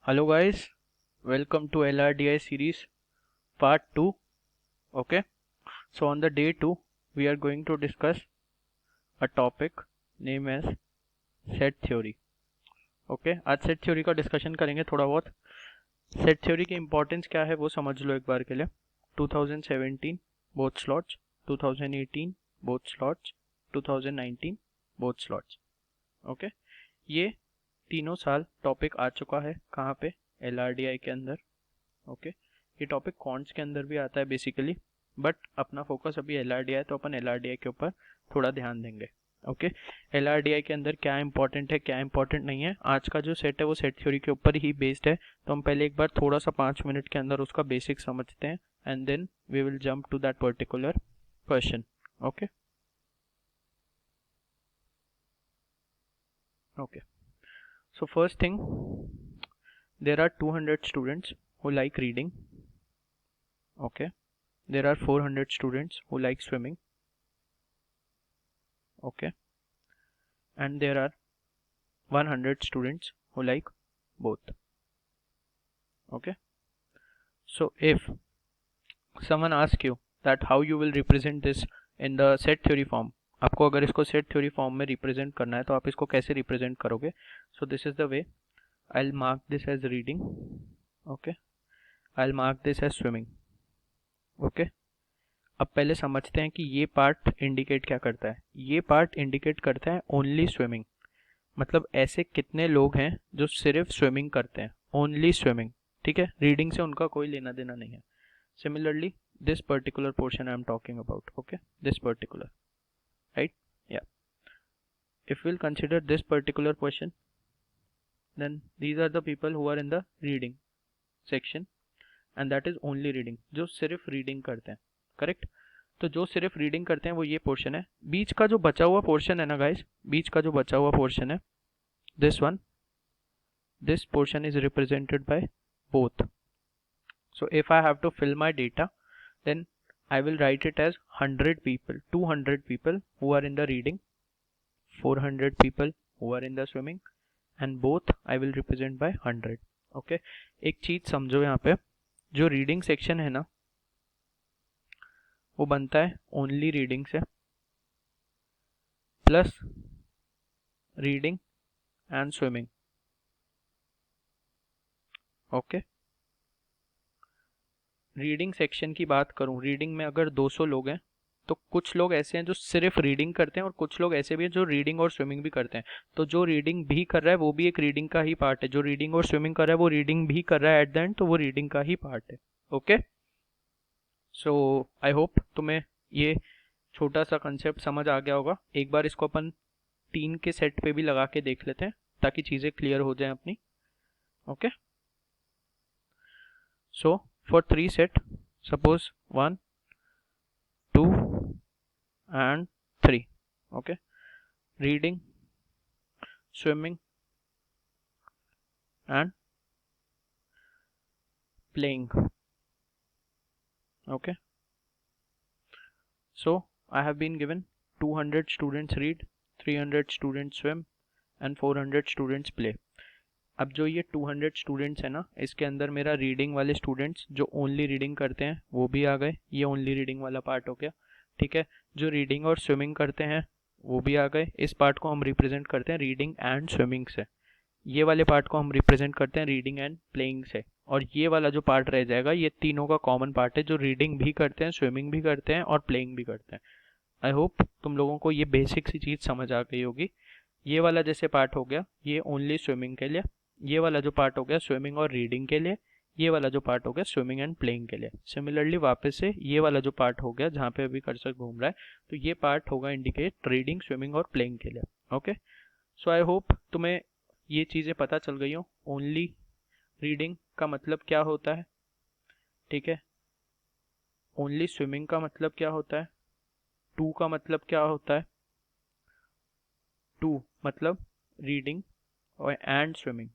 Hello guys, welcome to LRDI series part 2. Okay, so on the day 2 we are going to discuss a topic named as set theory. Okay, आज set theory का discussion करेंगे थोड़ा बहुत. Set theory की importance क्या है वो समझ लो एक बार के लिए. 2017 both slots, 2018 both slots, 2019 both slots. Okay, ये तीनों साल टॉपिक आ चुका है कहाँ पे, LRDI के अंदर. ओके, ये टॉपिक कॉन्ट्स के अंदर भी आता है बेसिकली, बट अपना फोकस अभी LRDI है तो अपन LRDI के ऊपर थोड़ा ध्यान देंगे. ओके, LRDI के अंदर क्या इंपॉर्टेंट है क्या इंपॉर्टेंट नहीं है, आज का जो सेट है वो सेट थ्योरी के ऊपर ही बेस्ड है. तो हम पहले एक बार थोड़ा सा 5 मिनट के अंदर उसका बेसिक समझते हैं and then we will jump to that particular question. Okay okay, so first thing, there are 200 students who like reading. Okay, there are 400 students who like swimming. Okay, and there are 100 students who like both. Okay, so if someone asks you that how you will represent this in the set theory form, आपको अगर इसको set theory form में represent करना है तो आप इसको कैसे रिप्रेजेंट करोगे. So this is the way. I will mark this as reading. Okay, I will mark this as swimming. Okay, अब पहले समझते हैं कि ये पार्ट इंडिकेट क्या करता है. ये पार्ट इंडिकेट करता है ओनली स्विमिंग. मतलब ऐसे कितने लोग हैं जो सिर्फ स्विमिंग करते हैं, ओनली स्विमिंग. ठीक है, रीडिंग से उनका कोई लेना देना नहीं है. Similarly this particular portion I am talking about. Okay, this particular, right? Yeah, if we'll consider this particular question, then these are the people who are in the reading section and that is only reading, जो सिर्फ reading करते हैं. Correct, तो जो सिर्फ reading करते हैं वो ये पोर्शन है. बीच का जो बचा हुआ पोर्शन है ना गाइस, बीच का जो बचा हुआ पोर्शन है, this one, this portion is represented by both. So if I have to fill my data, then I will write it as 100 people, 200 people who are in the reading, 400 people who are in the swimming, and both I will represent by 100. Okay, एक चीज समझो यहाँ पे, जो reading section है ना वो बनता है ओनली रीडिंग से plus reading and swimming. Okay, reading section की बात करूं, रीडिंग में अगर 200 लोग हैं तो कुछ लोग ऐसे हैं जो सिर्फ रीडिंग करते हैं और कुछ लोग ऐसे भी हैं जो रीडिंग और स्विमिंग भी करते हैं. तो जो रीडिंग भी कर रहा है वो भी एक रीडिंग का ही पार्ट है, जो रीडिंग और स्विमिंग कर रहा है वो रीडिंग भी कर रहा है एट द एंड, तो वो रीडिंग का ही पार्ट है. ओके, सो आई होप तुम्हें ये छोटा सा कंसेप्ट समझ आ गया होगा. एक बार इसको अपन 3 के सेट पे भी लगा के देख लेते हैं ताकि चीज़ें क्लियर हो जाएं अपनी. Okay, so for 3 set, suppose 1, 2 and 3. Okay, reading, swimming and playing. Okay, so I have been given 200 students read, 300 students swim and 400 students play. अब जो ये 200 स्टूडेंट्स है ना, इसके अंदर मेरा रीडिंग वाले स्टूडेंट्स जो ओनली रीडिंग करते हैं वो भी आ गए. ये ओनली रीडिंग वाला पार्ट हो गया. ठीक है, जो रीडिंग और स्विमिंग करते हैं वो भी आ गए. इस पार्ट को हम रिप्रेजेंट करते हैं रीडिंग एंड स्विमिंग से. ये वाले पार्ट को हम रिप्रेजेंट करते हैं रीडिंग एंड प्लेइंग से. और ये वाला जो पार्ट रह जाएगा ये तीनों का कॉमन पार्ट है, जो रीडिंग भी करते हैं, स्विमिंग भी करते हैं और प्लेइंग भी करते हैं. आई होप तुम लोगों को ये बेसिक सी चीज़ समझ आ गई होगी. ये वाला जैसे पार्ट हो गया ये ओनली स्विमिंग के लिए, ये वाला जो पार्ट हो गया स्विमिंग और रीडिंग के लिए, ये वाला जो पार्ट हो गया स्विमिंग एंड प्लेइंग के लिए. सिमिलरली वापस से ये वाला जो पार्ट हो गया जहाँ पे अभी कर्सर घूम रहा है, तो ये पार्ट होगा इंडिकेट रीडिंग, स्विमिंग और प्लेइंग के लिए. ओके, सो आई होप तुम्हें ये चीज़ें पता चल गई हो. ओनली रीडिंग का मतलब क्या होता है, ठीक है, ओनली स्विमिंग का मतलब क्या होता है, 2 का मतलब क्या होता है, 2 मतलब रीडिंग और एंड स्विमिंग.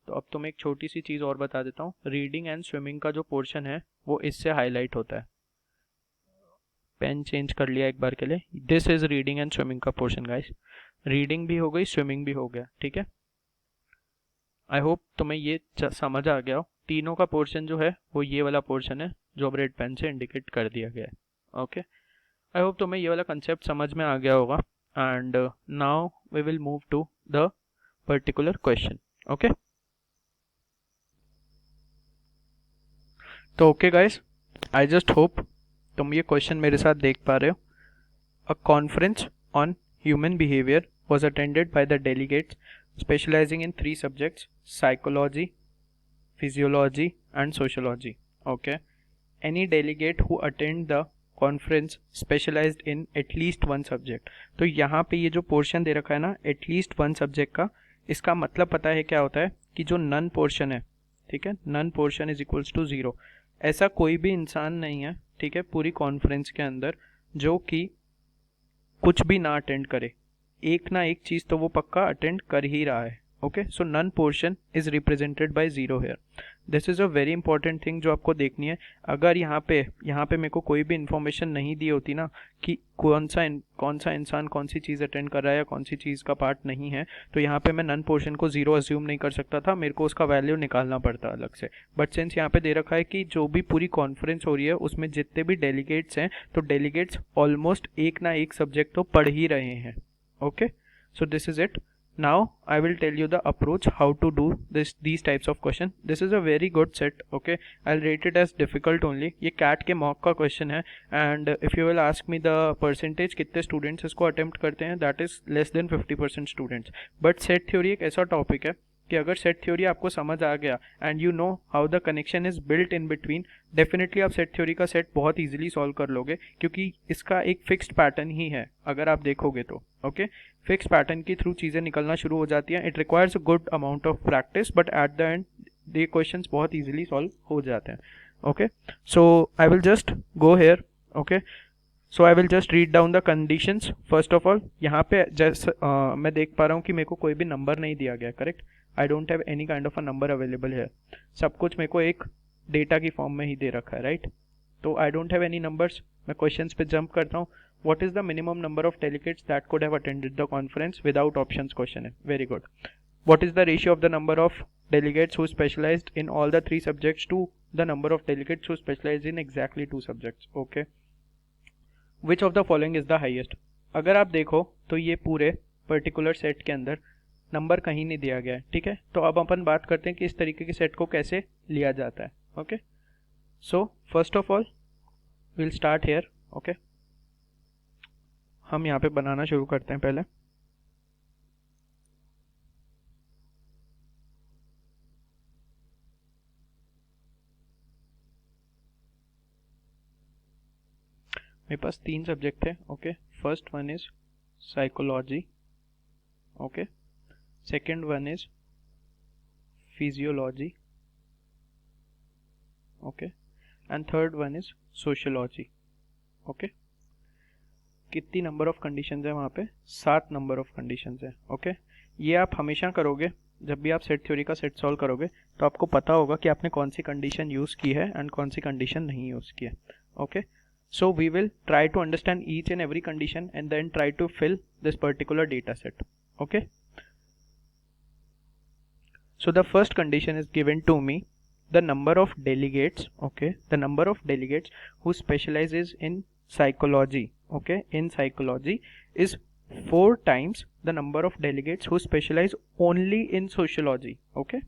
तो अब तुम्हें एक छोटी सी चीज़ और बता देता हूँ. रीडिंग एंड स्विमिंग का जो पोर्शन है वो इससे हाईलाइट होता है. पेन चेंज कर लिया एक बार के लिए. This is reading and swimming का पोर्शन गाइस. रीडिंग भी हो गई, स्विमिंग भी हो गया. ठीक है, आई होप तुम्हें ये समझ आ गया हो। तीनों का पोर्शन जो है वो ये वाला पोर्शन है जो अब रेड पेन से इंडिकेट कर दिया गया है। ओके, आई होप तुम्हें ये वाला कंसेप्ट समझ में आ गया होगा। And now we will move to the particular question. Okay, तो okay guys, I just hope तुम ये क्वेश्चन मेरे साथ देख पा रहे हो। A conference on human behaviour was attended by the delegates specializing in 3 subjects: psychology, physiology and sociology. Okay, any delegate who attend the conference specialized in at least one subject. तो यहाँ पे ये जो पोर्शन दे रखा है ना at least one subject का, इसका मतलब पता है क्या होता है कि जो नन पोर्शन है, ठीक है, none portion is equals to 0। ऐसा कोई भी इंसान नहीं है, ठीक है, पूरी कॉन्फ्रेंस के अंदर जो कि कुछ भी ना अटेंड करे, एक ना एक चीज तो वो पक्का अटेंड कर ही रहा है। Okay, so none portion is represented by 0 here. This is a very important thing जो आपको देखनी है। अगर यहाँ पे मेरे को कोई भी इंफॉर्मेशन नहीं दी होती ना कि कौन सा इंसान कौन सी चीज़ अटेंड कर रहा है या कौन सी चीज़ का पार्ट नहीं है, तो यहाँ पे मैं नन पोर्शन को 0 अज्यूम नहीं कर सकता था, मेरे को उसका वैल्यू निकालना पड़ता अलग से। बट सिंस यहाँ पे दे रखा है कि जो भी पूरी कॉन्फ्रेंस हो रही है उसमें जितने भी डेलीगेट्स हैं, तो डेलीगेट्स ऑलमोस्ट एक ना एक सब्जेक्ट तो पढ़ ही रहे हैं। Okay, so this is it. Now I will tell you the approach how to do these types of question. This is a very good set. Okay, I'll rate it as difficult only. ये CAT के mock का question है, and if you will ask me the percentage कितने students इसको attempt करते हैं, that is less than 50% students. But set theory एक ऐसा topic है कि अगर सेट थ्योरी आपको समझ आ गया and you know how the connection is built in between, definitely आप सेट थ्योरी का सेट बहुत इजीली सॉल्व कर लोगे, क्योंकि इसका एक फिक्स्ड पैटर्न ही है अगर आप देखोगे तो। ओके, फिक्स पैटर्न के थ्रू चीज़ें निकलना शुरू हो जाती हैं। It requires a good amount of practice, but at the and ये क्वेश्चंस बहुत इजीली सॉल्व हो जाते हैं। Okay, so I will just go here. Okay, so I will just read down the conditions. First of all यहाँ पे जैसे मैं देख पा रहा हूँ कि मेरे को कोई भी नंबर नहीं दिया गया, correct? I don't have any kind of a number available है, सब कुछ मेरे को एक डेटा की फॉर्म में ही दे रखा है, राइट? तो I don't have any numbers. मैं क्वेश्चंस पे जंप करता हूँ। What is the minimum number of delegates that could have attended the conference without options? Question है, very good. What is the ratio of the number of delegates who specialized in all the 3 subjects to the number of delegates who specialized in exactly 2 subjects? Okay. Which of the following is the highest? अगर आप देखो तो ये पूरे particular set के अंदर number कहीं नहीं दिया गया है, ठीक है? तो अब अपन बात करते हैं कि इस तरीके के सेट को कैसे लिया जाता है। Okay, so first of all will start here. Okay, हम यहाँ पे बनाना शुरू करते हैं पहले। मेरे पास 3 सब्जेक्ट थे। Okay, first one is psychology, okay, second one is physiology, okay, and third one is sociology. Okay, कितनी नंबर ऑफ कंडीशंस है वहाँ पे? 7 नंबर ऑफ कंडीशंस है। ओके, ये आप हमेशा करोगे जब भी आप सेट थ्योरी का सेट सॉल्व करोगे, तो आपको पता होगा कि आपने कौन सी कंडीशन यूज़ की है एंड कौन सी कंडीशन नहीं यूज़ की है। Okay, so we will try to understand each and every condition and then try to fill this particular data set. Okay, so the first condition is given to me, the number of delegates, okay, the number of delegates who specializes in psychology, okay, in psychology is 4 times the number of delegates who specialize only in sociology. Okay,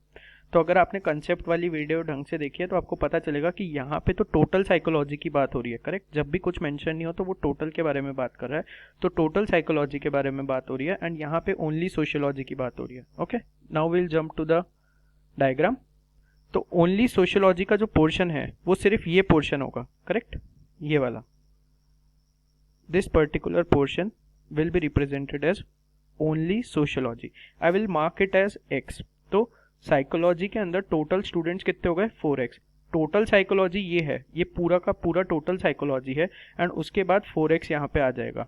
तो अगर आपने concept वाली video ढंग से देखी है तो आपको पता चलेगा कि यहाँ पे तो टोटल साइकोलॉजी की बात हो रही है, करेक्ट? जब भी कुछ मेंशन नहीं हो तो वो टोटल के बारे में बात कर रहा है, तो टोटल साइकोलॉजी के बारे में बात हो रही है एंड यहाँ पे ओनली सोशियोलॉजी की बात हो रही है। Okay, now will jump to the diagram. तो ओनली सोशियोलॉजी का जो पोर्शन है वो सिर्फ ये पोर्शन होगा, करेक्ट? ये वाला, this particular portion will be represented as only sociology. I will mark it as x. तो साइकोलॉजी के अंदर टोटल स्टूडेंट्स कितने हो गए? 4x। टोटल साइकोलॉजी ये है, ये पूरा का पूरा टोटल साइकोलॉजी है एंड उसके बाद 4x यहाँ पे आ जाएगा,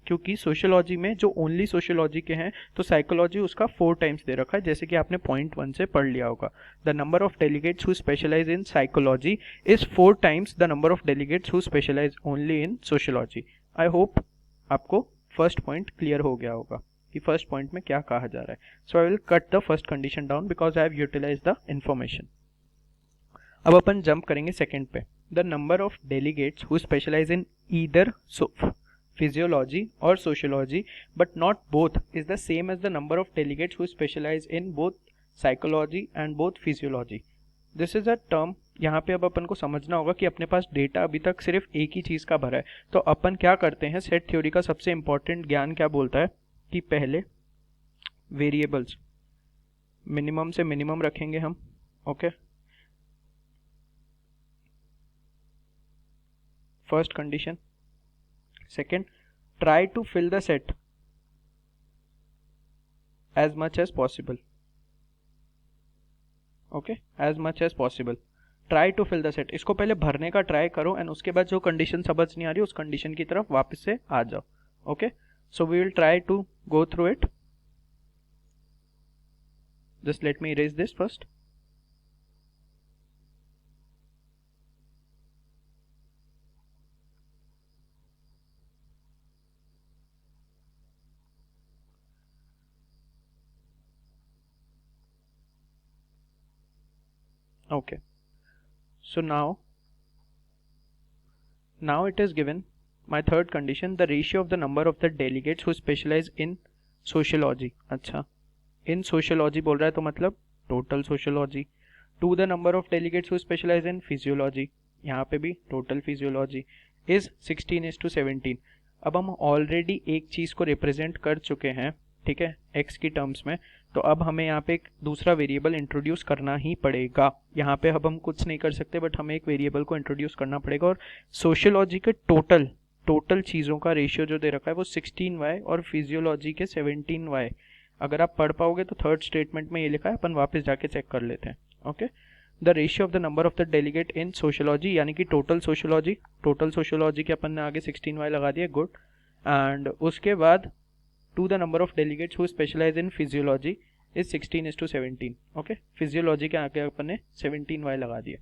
क्योंकि सोशियोलॉजी में जो ओनली सोशियोलॉजी के हैं तो साइकोलॉजी उसका 4 टाइम्स दे रखा है, जैसे कि आपने पॉइंट 1 से पढ़ लिया होगा। The number of delegates who specialize in psychology is 4 times the number of delegates who specialize only in sociology. I hope आपको फर्स्ट पॉइंट क्लियर हो गया होगा। कि फर्स्ट पॉइंट में क्या कहा जा रहा है. So I will cut the first condition down because I have utilize the information. अब अपन जंप करेंगे सेकंड पे. The number of delegates who specialize in either physiology or sociology but not both is the same as the number of delegates who specialize in both psychology and both physiology. This is a term. यहाँ पे अब अपन को समझना होगा कि अपने पास data अभी तक सिर्फ एक ही चीज़ का भरा है. तो अपन क्या करते हैं, सेट थ्योरी का सबसे इंपॉर्टेंट ज्ञान क्या बोलता है कि पहले वेरिएबल्स मिनिमम से मिनिमम रखेंगे हम. Okay, first condition. Second, try to fill the set as much as possible. Okay, as much as possible. Try to fill the set. इसको पहले भरने का ट्राई करो एंड उसके बाद जो कंडीशन समझ नहीं आ रही उस कंडीशन की तरफ वापस से आ जाओ. Okay, so we will try to go through it. Just let me erase this first. Okay, so now it is given my third condition, the ratio of the number of the delegates who specialize in sociology. अच्छा, in sociology बोल रहा है तो मतलब total sociology, to the number of delegates who specialize in physiology, यहाँ पे भी total physiology is 16:17. अब हम ऑलरेडी एक चीज़ को रिप्रेजेंट कर चुके हैं, ठीक है, x की टर्म्स में. तो अब हमें यहाँ पे एक दूसरा वेरिएबल इंट्रोड्यूस करना ही पड़ेगा. यहाँ पे अब हम कुछ नहीं कर सकते बट हमें एक वेरिएबल को इंट्रोड्यूस करना पड़ेगा. और सोशियोलॉजी के टोटल चीज़ों का रेशियो जो दे रखा है वो 16y और फिजियोलॉजी के 17y. अगर आप पढ़ पाओगे तो थर्ड स्टेटमेंट में ये लिखा है, अपन वापस जाके चेक कर लेते हैं. Okay, the ratio of the number of the delegate in sociology, यानी कि टोटल सोशियोलॉजी के अपन ने आगे 16y लगा दिया. गुड. एंड उसके बाद to the number of delegates who specialize in physiology is 16:17. Okay, physiology के आगे अपन ने 17y लगा दिया.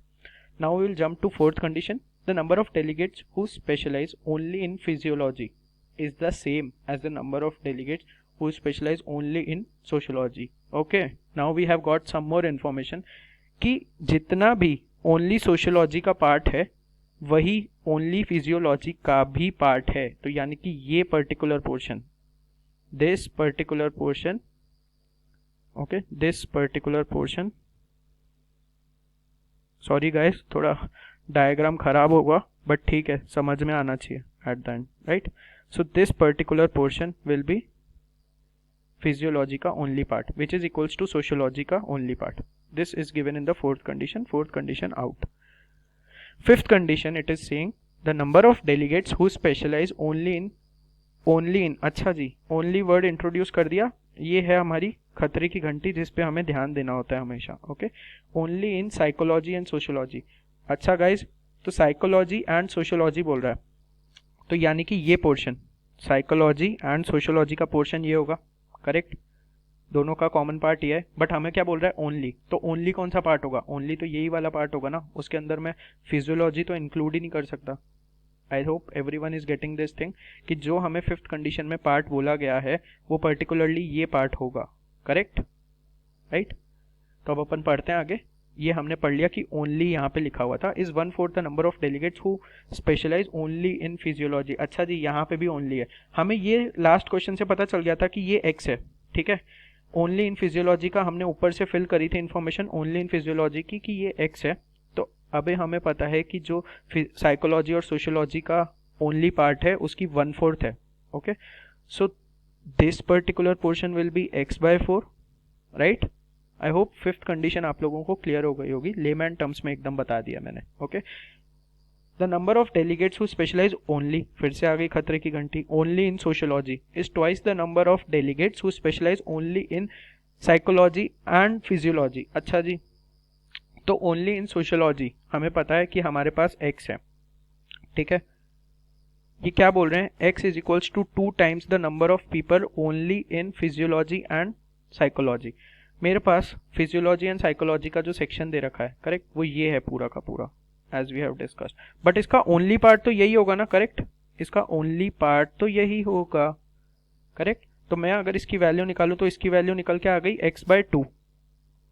Now we will jump to fourth condition. The number of delegates who specialize only in physiology is the same as the number of delegates who specialize only in sociology. Okay, now we have got some more information कि जितना भी only sociology का part है वही only physiology का भी part है. तो यानी कि ये particular portion, this particular portion, sorry guys, थोड़ा डायग्राम खराब होगा बट ठीक है, समझ में आना चाहिए at the end, right? So this particular portion will be physiology का only part, which is equals to sociology का only part. This is given in the fourth condition out. Fifth condition, it is saying the number of delegates who specialize only in, अच्छा जी, only word introduce कर दिया. ये है हमारी खतरे की घंटी जिस पे हमें ध्यान देना होता है हमेशा. Okay, only in psychology and sociology. अच्छा गाइज, तो साइकोलॉजी एंड सोशियोलॉजी बोल रहा है तो यानी कि ये पोर्शन साइकोलॉजी एंड सोशियोलॉजी का पोर्शन ये होगा. करेक्ट, दोनों का कॉमन पार्ट ये है. बट हमें क्या बोल रहा है, ओनली. तो ओनली कौन सा पार्ट होगा, ओनली तो यही वाला पार्ट होगा ना. उसके अंदर मैं फिजियोलॉजी तो इंक्लूड ही नहीं कर सकता. I hope everyone is getting this thing कि जो हमें फिफ्थ कंडीशन में पार्ट बोला गया है वो पर्टिकुलरली ये पार्ट होगा. Correct, right. तो अब अपन पढ़ते हैं आगे. ये हमने पढ़ लिया कि ओनली यहाँ पे लिखा हुआ था is 1/4 the number of delegates who specialize only in physiology. अच्छा जी, यहाँ पे भी ओनली है. हमें ये लास्ट क्वेश्चन से पता चल गया था कि ये एक्स है. ठीक है, ओनली इन फिजियोलॉजी का हमने ऊपर से फिल करी थी इन्फॉर्मेशन ओनली इन फिजियोलॉजी की कि ये एक्स है. तो अभी हमें पता है कि जो साइकोलॉजी और सोशियोलॉजी का ओनली पार्ट है उसकी 1/4 है. Okay, so this particular portion will B x/4, right. I hope fifth condition आप लोगों को क्लियर हो गई होगी. लेमैन टर्म्स में एकदम बता दिया मैंने. Okay, the number of delegates who specialize only, फिर से आ गई खतरे की घंटी, only in sociology is twice the number of delegates who specialize only in psychology and physiology. अच्छा जी, तो ओनली इन सोशियोलॉजी हमें पता है कि हमारे पास x है. ठीक है, ये क्या बोल रहे हैं, x is equals to 2 times the number of people only in physiology and psychology. मेरे पास फिजियोलॉजी एंड साइकोलॉजी का जो सेक्शन दे रखा है, करेक्ट, वो ये है पूरा का पूरा as we have discussed. But इसका ओनली पार्ट तो यही होगा ना. करेक्ट, इसका ओनली पार्ट तो यही होगा. करेक्ट, तो मैं अगर इसकी वैल्यू निकालूँ तो इसकी वैल्यू निकल के आ गई x/2।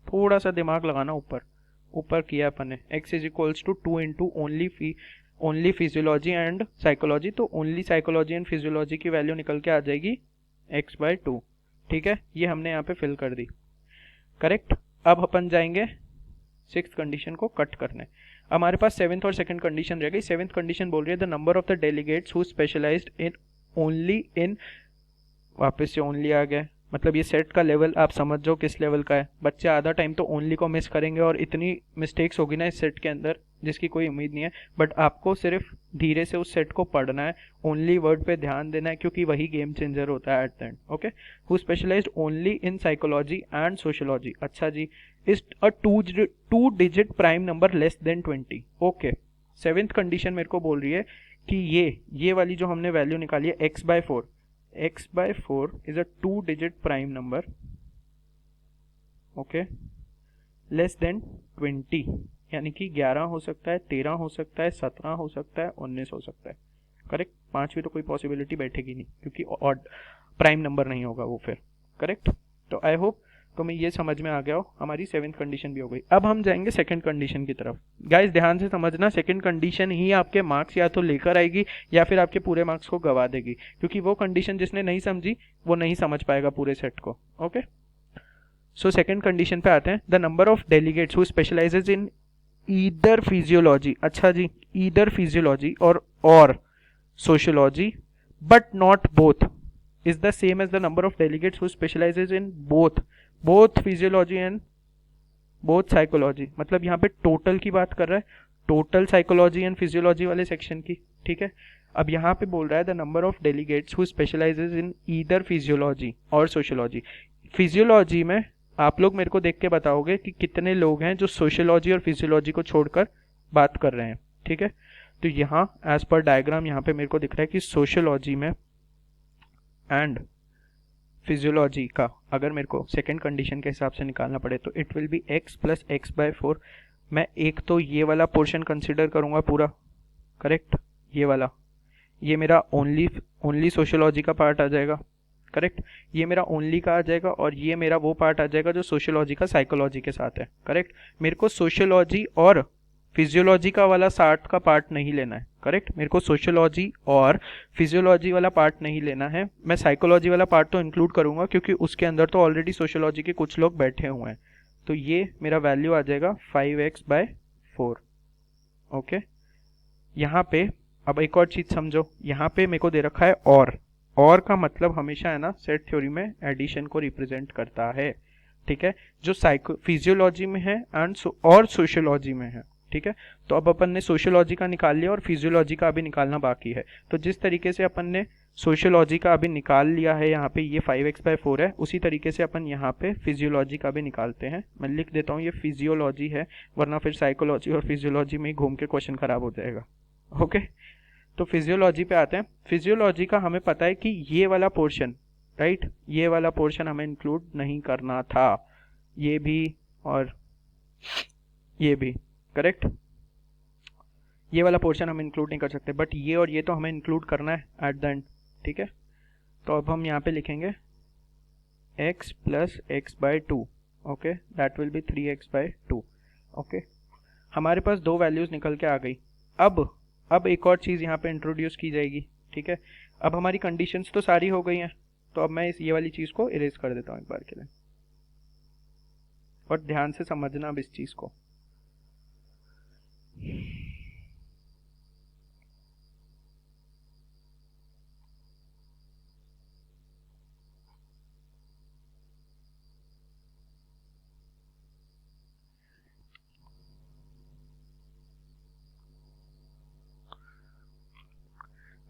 थोड़ा सा दिमाग लगाना, ऊपर ऊपर किया अपन ने, x is equals to 2 into only physiology and psychology, तो ओनली साइकोलॉजी एंड फिजियोलॉजी की वैल्यू निकल के आ जाएगी x/2। ठीक है, ये हमने यहाँ पे फिल कर दी, करेक्ट। अब अपन जाएंगे सिक्स्थ कंडीशन को कट करने। हमारे पास सेवेंथ और सेकंड कंडीशन रह गई। सेवेंथ कंडीशन बोल रही है the number of the delegates who specialized in only in, वापस से ओनली आ गया, मतलब ये सेट का लेवल आप समझ जाओ किस लेवल का है। बच्चे आधा टाइम तो ओनली को मिस करेंगे और इतनी मिस्टेक्स होगी ना इस सेट के अंदर जिसकी कोई उम्मीद नहीं है, बट आपको सिर्फ धीरे से उस सेट को पढ़ना है, ओनली वर्ड पे ध्यान देना है, क्योंकि वही गेम चेंजर होता है at the end. Okay, who specialized only in psychology and sociology. अच्छा जी, is a two digit prime number less than 20। Okay, seventh condition मेरे को बोल रही है कि ये वाली जो हमने वैल्यू निकाली है x/4, x/4 is a 2-digit prime number, okay, less than 20, यानी कि 11 हो सकता है, 13 हो सकता है, 17 हो सकता है, 19 हो सकता है, करेक्ट। पांचवी तो कोई पॉसिबिलिटी बैठेगी नहीं क्योंकि ऑड प्राइम नंबर नहीं होगा वो फिर, करेक्ट। तो आई होप तुम्हें ये समझ में आ गया हो, हमारी सेवेंथ कंडीशन भी हो गई। अब हम जाएंगे सेकंड कंडीशन की तरफ। गाइस ध्यान से समझना, सेकंड कंडीशन ही आपके मार्क्स या तो लेकर आएगी या फिर आपके पूरे मार्क्स को गवा देगी, क्योंकि वो कंडीशन जिसने नहीं समझी वो नहीं समझ पाएगा पूरे सेट को। ओके, सो सेकंड कंडीशन पे आते हैं। The number of delegates who specializes in either physiology, अच्छा जी, ईदर फिजियोलॉजी और sociology but not both is the same as the number of delegates who specializes in both physiology and both psychology। मतलब यहाँ पे total की बात कर रहा है, टोटल साइकोलॉजी एंड फिजियोलॉजी वाले सेक्शन की। ठीक है, अब यहाँ पे बोल रहा है the number of delegates who specializes in either physiology और सोशियोलॉजी। फिजियोलॉजी में आप लोग मेरे को देख के बताओगे कि कितने लोग हैं जो सोशियोलॉजी और फिजियोलॉजी को छोड़कर बात कर रहे हैं। ठीक है, तो यहाँ एज पर डायग्राम यहाँ पे मेरे को दिख रहा है कि सोशियोलॉजी में एंड फिजियोलॉजी का अगर मेरे को सेकेंड कंडीशन के हिसाब से निकालना पड़े तो it will be x plus x/4। मैं एक तो ये वाला पोर्शन कंसिडर करूंगा पूरा, करेक्ट, ये वाला, ये मेरा ओनली सोशियोलॉजी का पार्ट आ जाएगा, करेक्ट, ये मेरा ओनली का आ जाएगा और ये मेरा वो पार्ट आ जाएगा जो सोशियोलॉजी का साइकोलॉजी के साथ है, करेक्ट। मेरे को सोशियोलॉजी और फिजियोलॉजी का वाला 60 का पार्ट नहीं लेना है, करेक्ट। मेरे को सोशियोलॉजी और फिजियोलॉजी वाला पार्ट नहीं लेना है। मैं साइकोलॉजी वाला पार्ट तो इंक्लूड करूंगा क्योंकि उसके अंदर तो ऑलरेडी सोशियोलॉजी के कुछ लोग बैठे हुए हैं। तो ये मेरा वैल्यू आ जाएगा 5x/4। ओके, यहाँ पे अब एक और चीज समझो, यहाँ पे मेरे को दे रखा है और का मतलब हमेशा है ना सेट थ्योरी में एडिशन को रिप्रेजेंट करता है। ठीक है, जो फिजियोलॉजी में है एंड और सोशियोलॉजी में है। ठीक है, तो अब अपन ने सोशियोलॉजी का निकाल लिया और फिजियोलॉजी का अभी निकालना बाकी है। तो जिस तरीके से अपन ने सोशियोलॉजी का अभी निकाल लिया है, यहाँ पे ये 5x/4 है, उसी तरीके से अपन यहाँ पे फिजियोलॉजी का भी निकालते हैं। मैं लिख देता हूँ ये फिजियोलॉजी है, वरना फिर साइकोलॉजी और फिजियोलॉजी में ही घूम के क्वेश्चन खराब हो जाएगा। ओके, तो फिजियोलॉजी पे आते हैं। फिजियोलॉजी का हमें पता है कि ये वाला पोर्शन, राइट, ये वाला पोर्शन हमें इंक्लूड नहीं करना था, ये भी और ये भी, करेक्ट, ये वाला पोर्शन हम इंक्लूड नहीं कर सकते, बट ये और ये तो हमें इंक्लूड करना है एट द एंड। ठीक है, तो अब हम यहाँ पे लिखेंगे x plus x/2। Okay, that will be 3x/2। Okay, हमारे पास दो वैल्यूज निकल के आ गई। अब एक और चीज़ यहाँ पे इंट्रोड्यूस की जाएगी। ठीक है, अब हमारी कंडीशंस तो सारी हो गई हैं, तो अब मैं ये वाली चीज़ को इरेज कर देता हूँ एक बार के लिए, और ध्यान से समझना अब इस चीज़ को।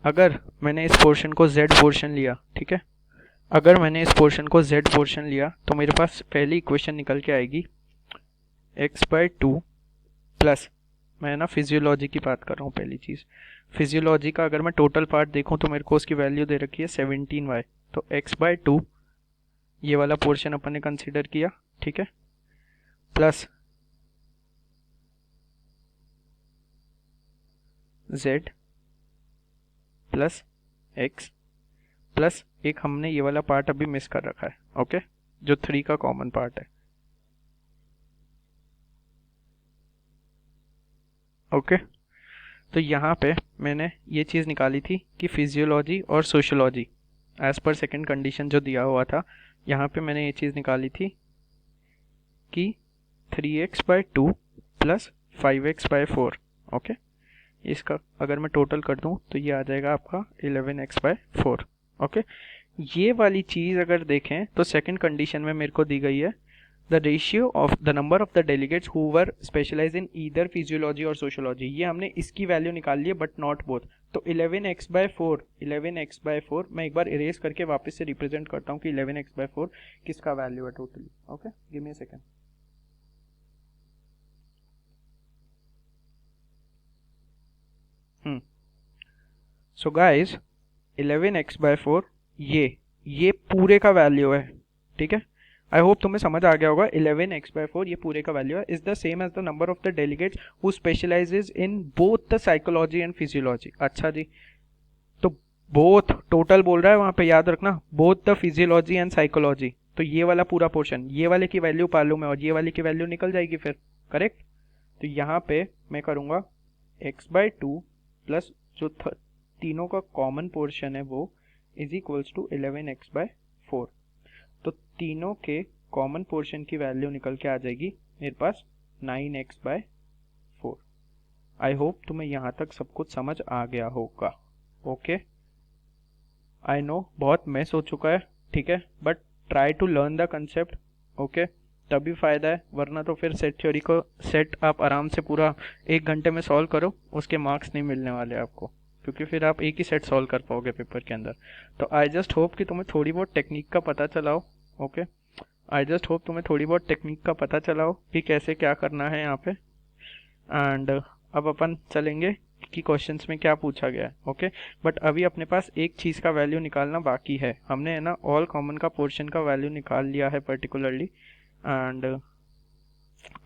अगर मैंने इस पोर्शन को z पोर्शन लिया, ठीक है, अगर मैंने इस पोर्शन को z पोर्शन लिया तो मेरे पास पहली इक्वेशन निकल के आएगी x/2 प्लस, मैं ना फिजियोलॉजी की बात कर रहा हूँ पहली चीज़, फिजियोलॉजी का अगर मैं टोटल पार्ट देखूँ तो मेरे को उसकी वैल्यू दे रखी है 17y, तो x/2 ये वाला पोर्शन अपन ने कंसिडर किया, ठीक है, plus z plus x plus एक हमने ये वाला पार्ट अभी मिस कर रखा है, ओके, जो 3 का कॉमन पार्ट है, ओके। तो यहाँ पे मैंने ये चीज़ निकाली थी कि फिजियोलॉजी और sociology as per second condition जो दिया हुआ था, यहाँ पे मैंने ये चीज़ निकाली थी कि 3x/2 प्लस 5x/4, ओके। इसका अगर मैं टोटल कर दूं तो ये आ जाएगा आपका 11x/4, ओके। ये वाली चीज़ अगर देखें तो सेकंड कंडीशन में मेरे को दी गई है the ratio of the number of the delegates who were specialize in either physiology और सोशियोलॉजी, ये हमने इसकी वैल्यू निकाल ली है बट नॉट बोथ। तो 11x/4 मैं एक बार इरेज करके वापस से रिप्रेजेंट करता हूँ कि 11x/4 किसका वैल्यू है totally, okay. Give me a second. So guys 11x/4 ये पूरे का वैल्यू है, ठीक है। आई होप तुम्हें समझ आ गया होगा। 11x/4 ये पूरे का वैल्यू है, is the same as the number of the delegates who specializes in both the psychology and physiology. अच्छा जी, तो बोथ टोटल बोल रहा है वहां पे, याद रखना, both the physiology and psychology. तो ये वाला पूरा पोर्शन, ये वाले की वैल्यू पालू में और ये वाले की वैल्यू निकल जाएगी फिर, करेक्ट। तो यहाँ पे मैं करूँगा x/2 प्लस जो तीनों का कॉमन पोर्शन है वो इज इक्वल्स टू 11x/4। तो तीनों के कॉमन पोर्शन की वैल्यू निकल के आ जाएगी मेरे पास 9x/4। आई होप तुम्हें यहाँ तक सब कुछ समझ आ गया होगा, ओके। आई नो बहुत मेस हो चुका है, ठीक है, but try to learn the concept, okay, तभी फायदा है। वरना तो फिर सेट थ्योरी को सेट आप आराम से पूरा 1 घंटे में सॉल्व करो, उसके मार्क्स नहीं मिलने वाले आपको, क्योंकि फिर आप एक ही सेट सॉल्व कर पाओगे पेपर के अंदर। तो आई जस्ट होप कि तुम्हें थोड़ी बहुत टेक्निक का पता चला हो, ओके। आई जस्ट होप तुम्हें थोड़ी बहुत टेक्निक का पता चला हो कि कैसे क्या करना है यहाँ पे। एंड अब अपन चलेंगे कि क्वेश्चंस में क्या पूछा गया है, ओके। बट अभी अपने पास एक चीज़ का वैल्यू निकालना बाकी है। हमने है ना ऑल कॉमन का पोर्शन का वैल्यू निकाल लिया है पर्टिकुलरली, एंड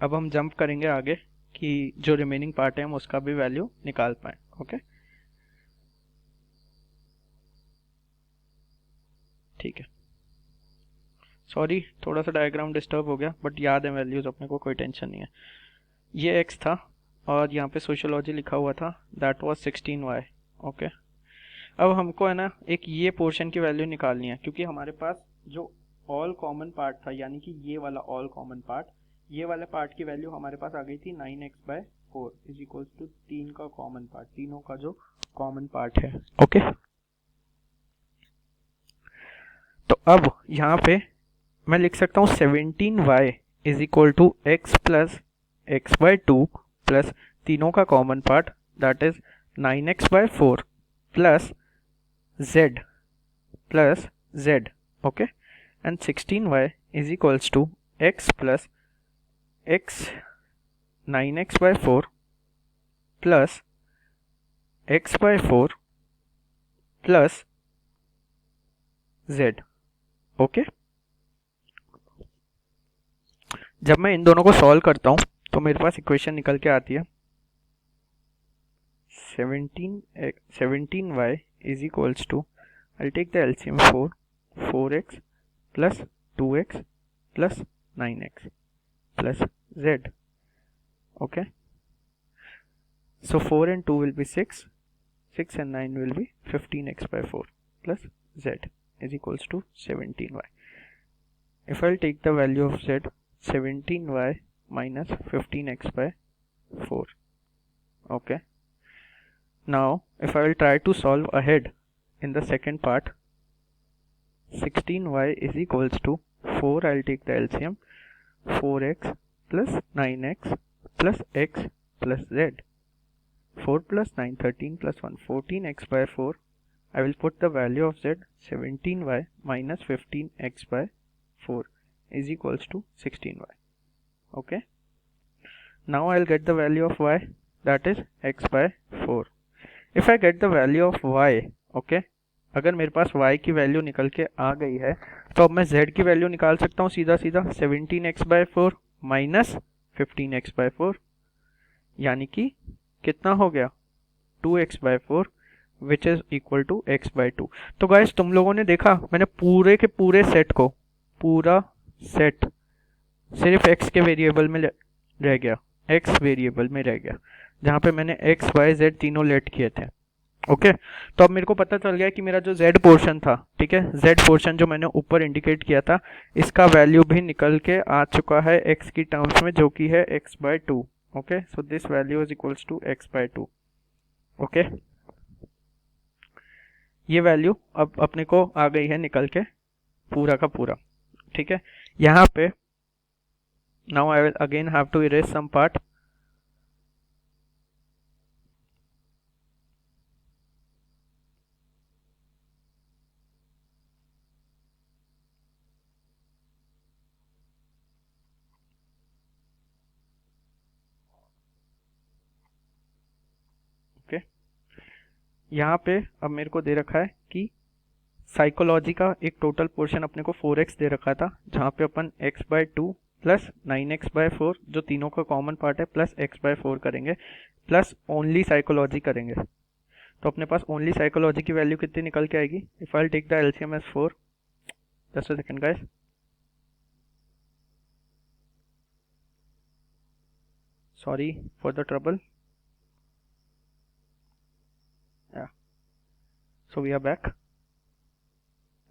अब हम जंप करेंगे आगे कि जो रिमेनिंग पार्ट है हम उसका भी वैल्यू निकाल पाएँ, ओके। ठीक है, सॉरी थोड़ा सा डायग्राम डिस्टर्ब हो गया, बट याद है वैल्यूज़ अपने को, कोई टेंशन नहीं है। ये x था और यहाँ पे सोशियोलॉजी लिखा हुआ था, दैट वाज 16y, ओके। अब हमको है ना एक ये पोर्शन की वैल्यू निकालनी है, क्योंकि हमारे पास जो ऑल कॉमन पार्ट था, यानी कि ये वाला ऑल कॉमन पार्ट, ये वाले पार्ट की वैल्यू हमारे पास आ गई थी 9x/4 इज इक्वल्स टू 3 का कॉमन पार्ट, तीनों का जो कॉमन पार्ट है, ओके। तो अब यहाँ पे मैं लिख सकता हूँ 17y is equal to x plus x/2 plus तीनों का common part that is 9x/4 plus z, okay. And 16y is equals to x plus x 9x/4 plus x/4 plus z, okay. जब मैं इन दोनों को सॉल्व करता हूँ तो मेरे पास इक्वेशन निकल के आती है 17y is equals to, I take the LCM 4x plus 2x plus 9x plus z, okay. So 4 and 2 will be 6 and 9 will be 15x/4 plus z is equals to 17y. If I'll take the value of z, 17y minus 15x/4, okay. Now if I will try to solve ahead in the second part, 16y is equals to 4, I'll take the LCM, 4x plus 9x plus x plus z. 4 plus 9, 13 plus 1, 14x/4. I will put the value of z, 17y minus 15x/4 is equals to 16y. Okay. Now I will get the value of y, that is x/4. If I get the value of y, okay, अगर मेरे पास y की value निकल के आ गई है तो अब मैं z की वैल्यू निकाल सकता हूँ सीधा सीधा, 17x/4 माइनस 15x/4, यानी कि कितना हो गया 2x/4 which is equal to x by two. तो गाइस तुम लोगों ने देखा, मैंने पूरे के पूरे सेट को, पूरा सेट सिर्फ एक्स के वेरिएबल में रह गया, एक्स वेरिएबल में रह गया, जहाँ पे मैंने एक्स वाई जेड तीनों लेट किए थे। ओके तो अब मेरे को पता चल गया कि मेरा जो z पोर्शन था, ठीक है, z पोर्शन जो मैंने ऊपर इंडिकेट किया था, इसका वैल्यू भी निकल के आ चुका है x की टर्म्स में, जो कि है x by two. Okay so this value is equals to x by two. Okay ये वैल्यू अब अपने को आ गई है निकल के पूरा का पूरा। ठीक है, यहाँ पे now I will again have to erase some part. Okay यहाँ पे अब मेरे को दे रखा है कि साइकोलॉजी का एक टोटल पोर्शन अपने को 4x दे रखा था, जहाँ पे अपन x by two plus 9x by four, जो तीनों का कॉमन पार्ट है, प्लस x बाय फोर करेंगे, प्लस ओनली साइकोलॉजी करेंगे। तो अपने पास ओनली साइकोलॉजी की वैल्यू कितनी निकल के आएगी? If I take the LCM as 4, just a second guys, sorry for the trouble, so we are back.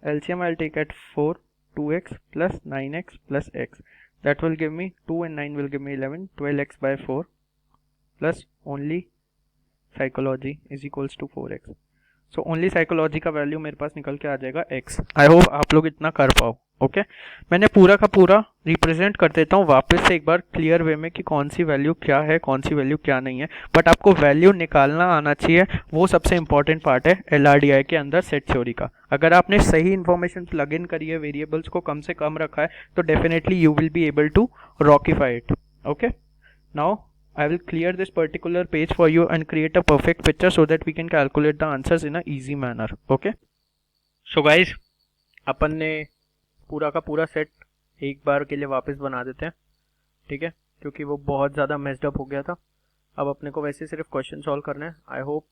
LCM I'll take at 4, 2x plus 9x plus x. That will give me 2 and 9 will give me 11, 12x by 4 plus only psychology is equals to 4x. So only psychology का value मेरे पास निकल के आ जाएगा x. I hope आप लोग इतना कर पाओ। ओके मैंने पूरा का पूरा रिप्रेजेंट कर देता हूँ वापस से एक बार क्लियर वे में कि कौन सी वैल्यू क्या है, कौन सी वैल्यू क्या नहीं है, बट आपको वैल्यू निकालना आना चाहिए, वो सबसे इंपॉर्टेंट पार्ट है एलआरडीआई के अंदर सेट थ्योरी का। अगर आपने सही इन्फॉर्मेशन प्लग इन करी है, वेरिएबल्स को कम से कम रखा है, तो definitely you will be able to rectify it. Okay now I will clear this particular page for you and create a perfect picture so that we can calculate the answers in a easy manner. Okay? So guys, अपन ने पूरा का पूरा set एक बार के लिए वापस बना देते हैं, ठीक है, क्योंकि वो बहुत ज़्यादा मेस्ड अप हो गया था। अब अपने को वैसे सिर्फ क्वेश्चन सॉल्व करना है। आई होप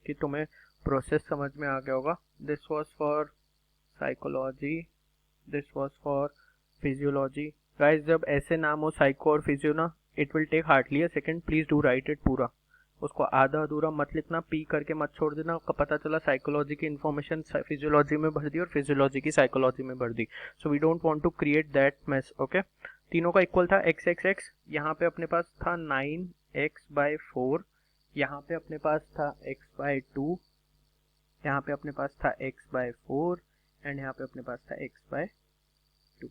कि तुम्हें प्रोसेस समझ में आ गया होगा। This was for psychology, this was for physiology. Guys जब ऐसे नाम हो साइको और फिजियो ना, it will take hardly a second, please do write it पूरा, उसको आधा अधूरा मत लिखना, पी करके मत छोड़ देना। आपका पता चला साइकोलॉजी की इन्फॉर्मेशन फिजियोलॉजी में भर दी और फिजियोलॉजी की साइकोलॉजी में भर दी, so we don't want to create that mess. Okay तीनों का इक्वल था एक्स एक्स एक्स, यहाँ पे अपने पास था 9x बाय 4, यहाँ पे अपने पास था x बाय 2, यहाँ पे अपने पास था x बाय 4 एंड यहाँ पे अपने पास था x बाय 2।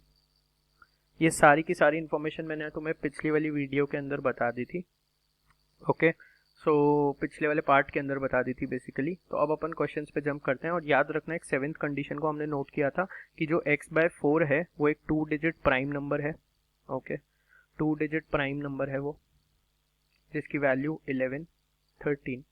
ये सारी की सारी इन्फॉर्मेशन मैंने तुम्हें पिछली वाली वीडियो के अंदर बता दी थी। ओके सो पिछले वाले पार्ट के अंदर बता दी थी बेसिकली। तो अब अपन क्वेश्चंस पे जंप करते हैं, और याद रखना एक 7th कंडीशन को हमने नोट किया था कि जो x बाय 4 है वो एक 2 डिजिट प्राइम नंबर है। ओके 2 डिजिट प्राइम नंबर है वो, जिसकी वैल्यू 11, 13,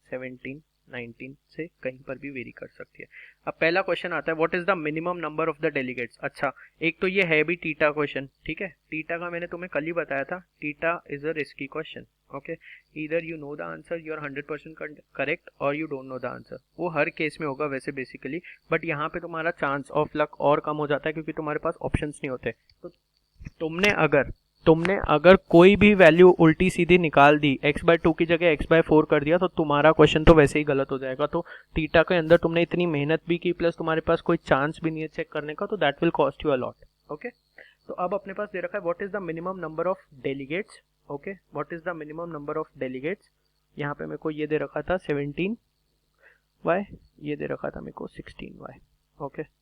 17, 19 से कहीं पर भी वेरी कर सकती है। अब पहला क्वेश्चन आता है what is the minimum number of the delegates. अच्छा एक तो ये है भी टीटा क्वेश्चन, ठीक है, टीटा का मैंने तुम्हें कल ही बताया था, TITA is a risky question. Okay either you know the answer, you are 100% correct, और you don't know the answer. वो हर केस में होगा वैसे बेसिकली, बट यहाँ पे तुम्हारा चांस ऑफ लक और कम हो जाता है क्योंकि तुम्हारे पास ऑप्शंस नहीं होते। तो तुमने अगर कोई भी वैल्यू उल्टी सीधी निकाल दी, x बाय 2 की जगह x बाय 4 कर दिया, तो तुम्हारा क्वेश्चन तो वैसे ही गलत हो जाएगा। तो थीटा के अंदर तुमने इतनी मेहनत भी की, प्लस तुम्हारे पास कोई चांस भी नहीं है चेक करने का, तो that will cost you a lot. Okay तो अब अपने पास दे रखा है what is the minimum number of delegates. Okay what is the minimum number of delegates. यहाँ पे मेरे को ये दे रखा था 17y, ये दे रखा था मेरे को 16y। ओके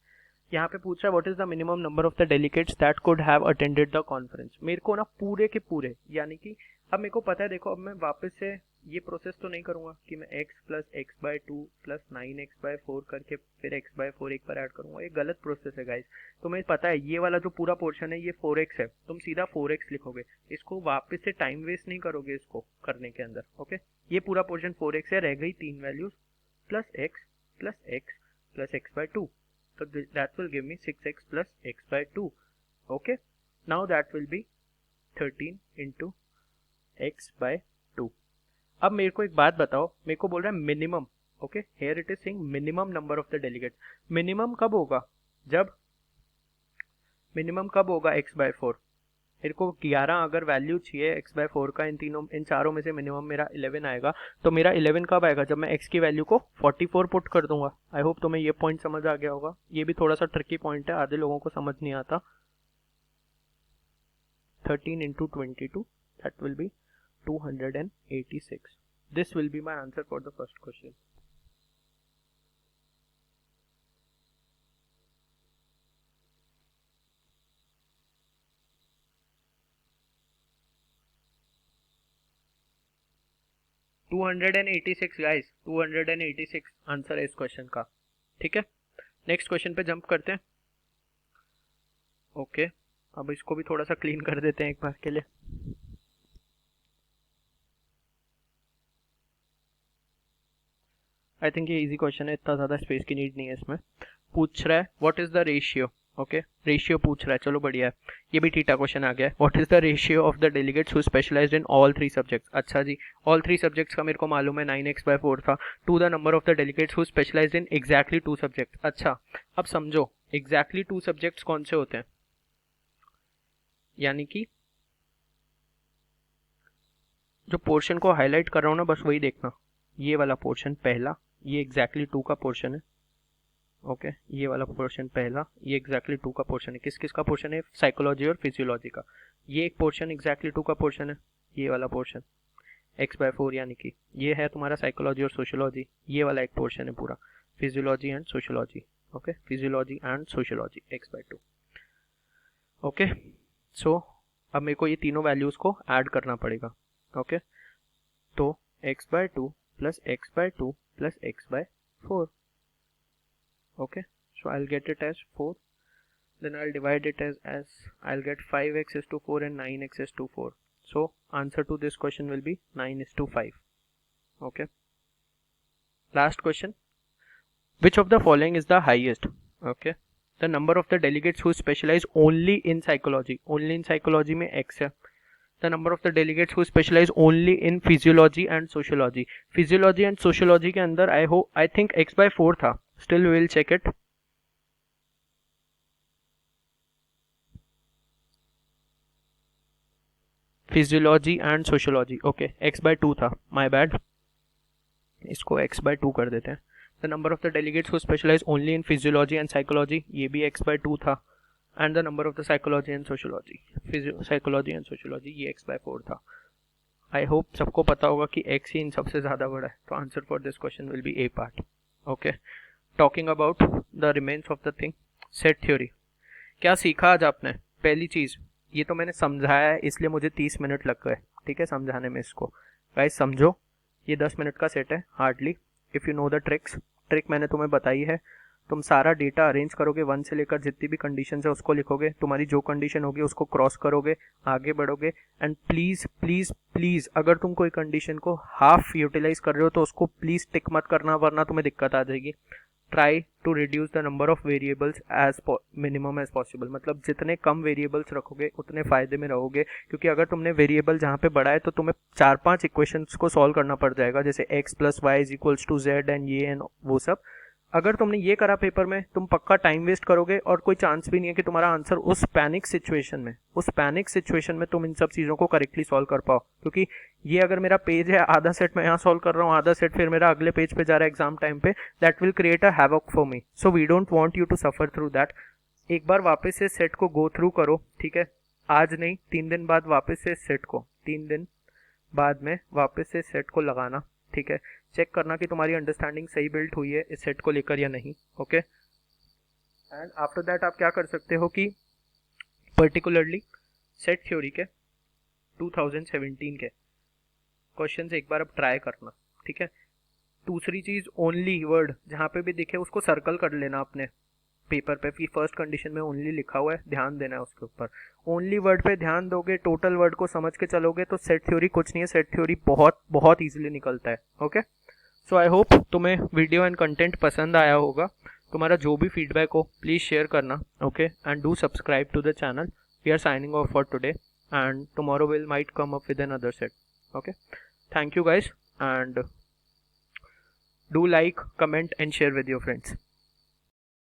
यहाँ पे पूछ रहा है what is the minimum number of the delegates that could have attended the conference. मेरे को ना पूरे के पूरे, यानी कि अब मेरे को पता है, देखो अब मैं वापस से ये प्रोसेस तो नहीं करूंगा कि मैं x plus x by 2 plus 9x by 4 करके फिर x बाय 4 एक बार ऐड करूंगा, ये गलत प्रोसेस है गाइस। तुम्हें पता है ये वाला जो पूरा पोर्शन है ये 4x है, तुम सीधा 4x लिखोगे, इसको वापस से टाइम वेस्ट नहीं करोगे इसको करने के अंदर। ओके ये पूरा पोर्शन 4x है, रह गई 3 values plus x plus x plus x by 2, so that will give me 6x plus x by 2. Okay now that will be 13 into x by 2। अब मेरे को एक बात बताओ, मेरे को बोल रहा है minimum, okay, here it is saying minimum number of the delegates. Minimum कब होगा? जब मिनिमम कब होगा x/4? मेरे को 11 अगर वैल्यू चाहिए x/4 का, इन चारों में से मिनिमम मेरा 11 आएगा। तो मेरा 11 कब आएगा? जब मैं x की वैल्यू को 44 पुट कर दूंगा। आई होप तुम्हें ये पॉइंट समझ आ गया होगा। ये भी थोड़ा सा ट्रिकी पॉइंट है, आधे लोगों को समझ नहीं आता। 13 into 22, that will be 286. This will be my answer for the first question. To 286 guys, 286 answer है इस क्वेश्चन का। ठीक है, नेक्स्ट क्वेश्चन पे जंप करते हैं। ओके, अब इसको भी थोड़ा सा क्लीन कर देते हैं एक बार के लिए। आई थिंक ये इजी क्वेश्चन है, इतना ज़्यादा स्पेस की नीड नहीं है इसमें। पूछ रहा है what is the ratio. Okay, ratio पूछ रहा है, चलो बढ़िया है। ये भी ठीटा क्वेश्चन आ गया है। What is the ratio of the delegates who specialized in all 3 subjects. अच्छा जी, ऑल 3 सब्जेक्ट्स का मेरे को मालूम है 9x/4 था। To the number of the delegates who specialized in exactly 2 subjects. अच्छा, अब समझो एग्जैक्टली 2 सब्जेक्ट्स कौन से होते हैं, यानी कि जो पोर्शन को हाईलाइट कर रहा हूँ ना, बस वही देखना। ये वाला पोर्शन पहला, ये एग्जैक्टली 2 का पोर्शन है। ओके, ये वाला पोर्शन पहला, ये एग्जैक्टली 2 का पोर्शन है। किस किस का पोर्शन है? साइकोलॉजी और फिजियोलॉजी का। ये एक पोर्शन एग्जैक्टली 2 का पोर्शन है, ये वाला पोर्शन x/4, यानी कि ये है तुम्हारा साइकोलॉजी और सोशियोलॉजी। ये वाला एक पोर्शन है पूरा physiology and sociology. Okay, physiology and sociology x/2। Okay, so अब मेरे को ये तीनों वैल्यूज को ऐड करना पड़ेगा। ओके, तो x/2 plus x/2 plus x/4. Okay, so I'll get it as 4, then I'll divide it as I'll get 5x is to 4 and 9x is to 4. So answer to this question will be 9:5. Okay, last question, which of the following is the highest? Okay, the number of the delegates who specialize only in psychology. Only in psychology में x है। The number of the delegates who specialize only in physiology and sociology. Physiology and sociology के अंदर I think x/4 था। Still we will check it. Physiology and sociology. Okay, x/2 था, my bad. इसको x/2 कर देते हैं। The number of the delegates who specialize only in physiology and psychology, ये भी x/2 था। And the number of the psychology and sociology, psychology and sociology, ये x/4 था। I hope सबको पता होगा कि x ही इन सबसे ज़्यादा बड़ा है। तो answer for this question will be A part. Okay, talking about the remains of the thing, set theory. क्या सीखा आज आपने? पहली चीज़, ये तो मैंने समझाया है इसलिए मुझे 30 मिनट लग गए, ठीक है, समझाने में इसको। गाइस समझो, ये 10 मिनट का सेट है hardly. If you know the trick मैंने तुम्हें बताई है। तुम सारा डेटा अरेंज करोगे, 1 से लेकर जितनी भी कंडीशन है उसको लिखोगे, तुम्हारी जो कंडीशन होगी उसको क्रॉस करोगे, आगे बढ़ोगे। एंड प्लीज़ प्लीज़ प्लीज़, अगर तुम कोई कंडीशन को हाफ यूटिलाइज कर रहे हो तो उसको प्लीज़ टिक मत करना, वरना तुम्हें दिक्कत आ जाएगी। Try to reduce the number of variables as minimum as possible. मतलब जितने कम वेरिएबल्स रखोगे उतने फ़ायदे में रहोगे, क्योंकि अगर तुमने वेरिएबल जहाँ पे बढ़ाए तो तुम्हें 4-5 इक्वेशंस को सॉल्व करना पड़ जाएगा, जैसे x + y = z एंड ये एंड वो सब। अगर तुमने ये करा पेपर में, तुम पक्का टाइम वेस्ट करोगे और कोई चांस भी नहीं है कि तुम्हारा आंसर उस पैनिक सिचुएशन में तुम इन सब चीज़ों को करेक्टली सॉल्व कर पाओ। क्योंकि ये अगर मेरा पेज है, आधा सेट मैं यहाँ सॉल्व कर रहा हूँ, आधा सेट फिर मेरा अगले पेज पे जा रहा है एग्जाम टाइम पे, that will create a havoc for me. So we don't want you to suffer through that. एक बार वापस से सेट को गो थ्रू करो, ठीक है, आज नहीं 3 दिन बाद वापस से सेट को, 3 दिन बाद में वापस से सेट को लगाना, ठीक है। चेक करना कि तुम्हारी अंडरस्टैंडिंग सही बिल्ड हुई है इस सेट को लेकर या नहीं। ओके, एंड आफ्टर दैट आप क्या कर सकते हो कि पर्टिकुलरली सेट थ्योरी के 2017 के क्वेश्चंस एक बार अब ट्राई करना, ठीक है। दूसरी चीज़, ओनली वर्ड जहाँ पे भी दिखे उसको सर्कल कर लेना अपने पेपर पे कि फर्स्ट कंडीशन में ओनली लिखा हुआ है, ध्यान देना है उसके ऊपर। ओनली वर्ड पे ध्यान दोगे, टोटल वर्ड को समझ के चलोगे तो सेट थ्योरी कुछ नहीं है, सेट थ्योरी बहुत बहुत ईजिली निकलता है। ओके, सो आई होप तुम्हें वीडियो एंड कंटेंट पसंद आया होगा। तुम्हारा जो भी फीडबैक हो प्लीज़ शेयर करना। Okay, and do subscribe to the channel. We are signing off for today and tomorrow will might come up with another set. Okay, thank you guys and Do like, comment and share with your friends.